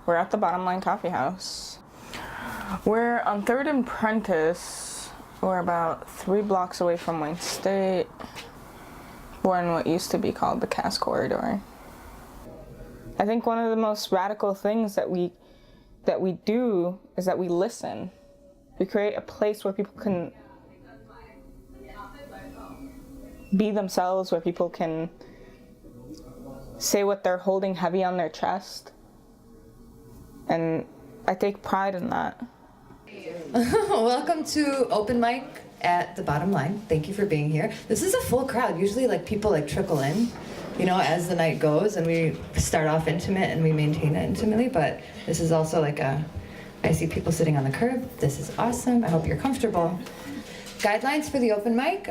We're at the Bottom Line Coffee House. We're on 3rd and Prentice. We're about 3 blocks away from Wayne State. We're in what used to be called the Cass Corridor. I think one of the most radical things that we do is that we listen. We create a place where people can be themselves, where people can say what they're holding heavy on their chest. And I take pride in that. Welcome to Open Mic at the Bottom Line. Thank you for being here. This is a full crowd. Usually people trickle in, as the night goes, and we start off intimate and we maintain it intimately, but this is also I see people sitting on the curb. This is awesome. I hope you're comfortable. Guidelines for the open mic.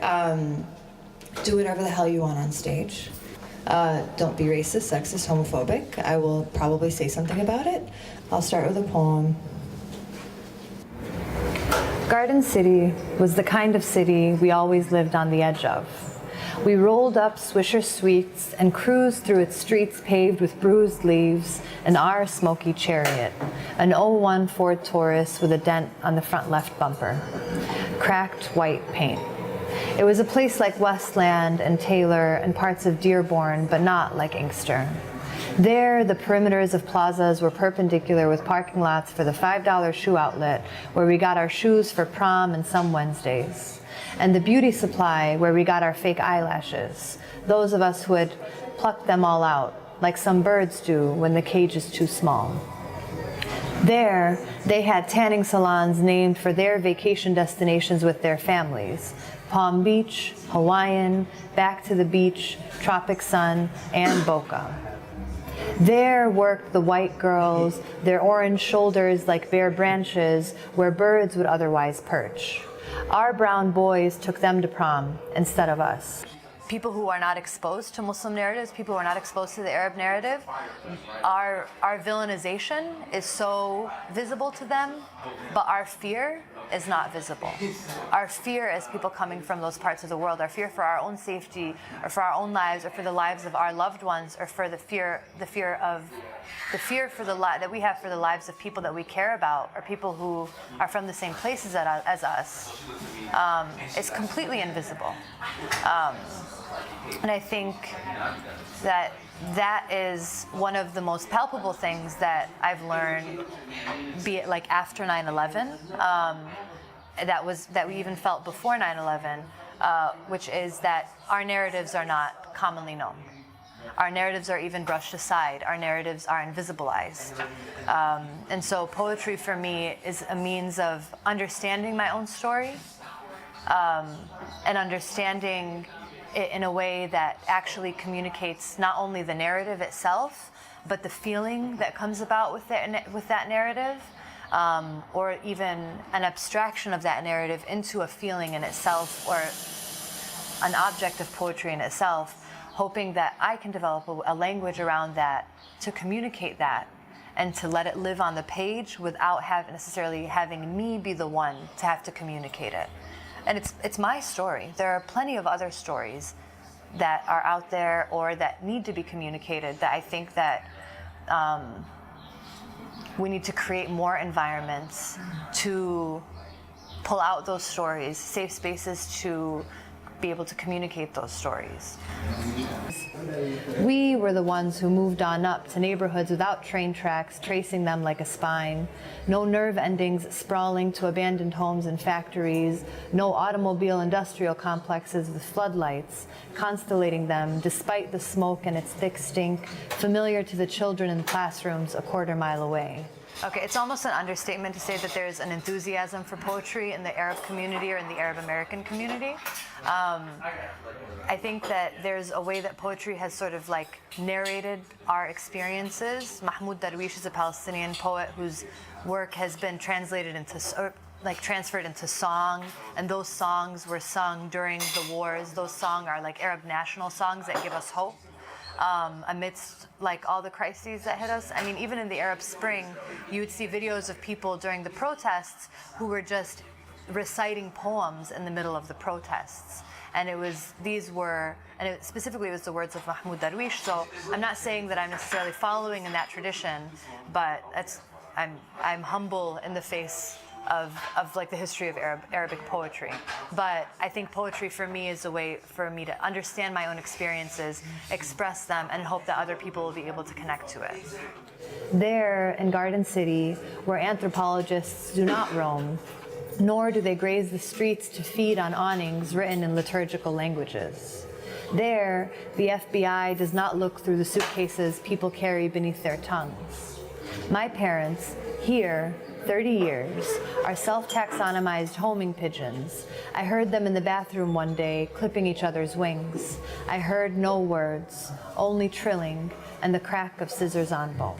Do whatever the hell you want on stage. Don't be racist, sexist, homophobic. I will probably say something about it. I'll start with a poem. Garden City was the kind of city we always lived on the edge of. We rolled up Swisher Sweets and cruised through its streets paved with bruised leaves and our smoky chariot, an '01 Ford Taurus with a dent on the front left bumper. Cracked white paint. It was a place like Westland and Taylor and parts of Dearborn, but not like Inkster. There, the perimeters of plazas were perpendicular with parking lots for the $5 shoe outlet, where we got our shoes for prom and some Wednesdays. And the beauty supply, where we got our fake eyelashes, those of us who had plucked them all out, like some birds do when the cage is too small. There, they had tanning salons named for their vacation destinations with their families. Palm Beach, Hawaiian, Back to the Beach, Tropic Sun, and Boca. There worked the white girls, their orange shoulders like bare branches where birds would otherwise perch. Our brown boys took them to prom instead of us. People who are not exposed to Muslim narratives, people who are not exposed to the Arab narrative, our villainization is so visible to them, but our fear is not visible. Our fear as people coming from those parts of the world, our fear for our own safety, or for our own lives, or for the lives of our loved ones, or for the fear that we have for the lives of people that we care about, or people who are from the same places as us, is completely invisible. And I think that is one of the most palpable things that I've learned, be it like after 9/11, that we even felt before 9/11, which is that our narratives are not commonly known. Our narratives are even brushed aside. Our narratives are invisibilized. And so poetry for me is a means of understanding my own story, and understanding it in a way that actually communicates not only the narrative itself, but the feeling that comes about with that narrative, or even an abstraction of that narrative into a feeling in itself, or an object of poetry in itself, hoping that I can develop a language around that to communicate that and to let it live on the page without necessarily having me be the one to have to communicate it. And it's my story. There are plenty of other stories that are out there or that need to be communicated, that I think that we need to create more environments to pull out those stories, safe spaces to be able to communicate those stories. We were the ones who moved on up to neighborhoods without train tracks tracing them like a spine, no nerve endings sprawling to abandoned homes and factories, no automobile industrial complexes with floodlights constellating them despite the smoke and its thick stink, familiar to the children in classrooms a quarter-mile away. Okay, it's almost an understatement to say that there's an enthusiasm for poetry in the Arab community or in the Arab American community. I think that there's a way that poetry has sort of like narrated our experiences. Mahmoud Darwish is a Palestinian poet whose work has been translated into, transferred into song, and those songs were sung during the wars. Those songs are like Arab national songs that give us hope. Amidst like all the crises that hit us. I mean, even in the Arab Spring, you would see videos of people during the protests who were just reciting poems in the middle of the protests. and specifically it was the words of Mahmoud Darwish. So I'm not saying that I'm necessarily following in that tradition, but I'm humble in the face of like the history of Arabic poetry. But I think poetry for me is a way for me to understand my own experiences, express them, and hope that other people will be able to connect to it. There, in Garden City, where anthropologists do not roam, nor do they graze the streets to feed on awnings written in liturgical languages. There, the FBI does not look through the suitcases people carry beneath their tongues. My parents, here, 30 years, are self-taxonomized homing pigeons. I heard them in the bathroom one day, clipping each other's wings. I heard no words, only trilling and the crack of scissors on bone.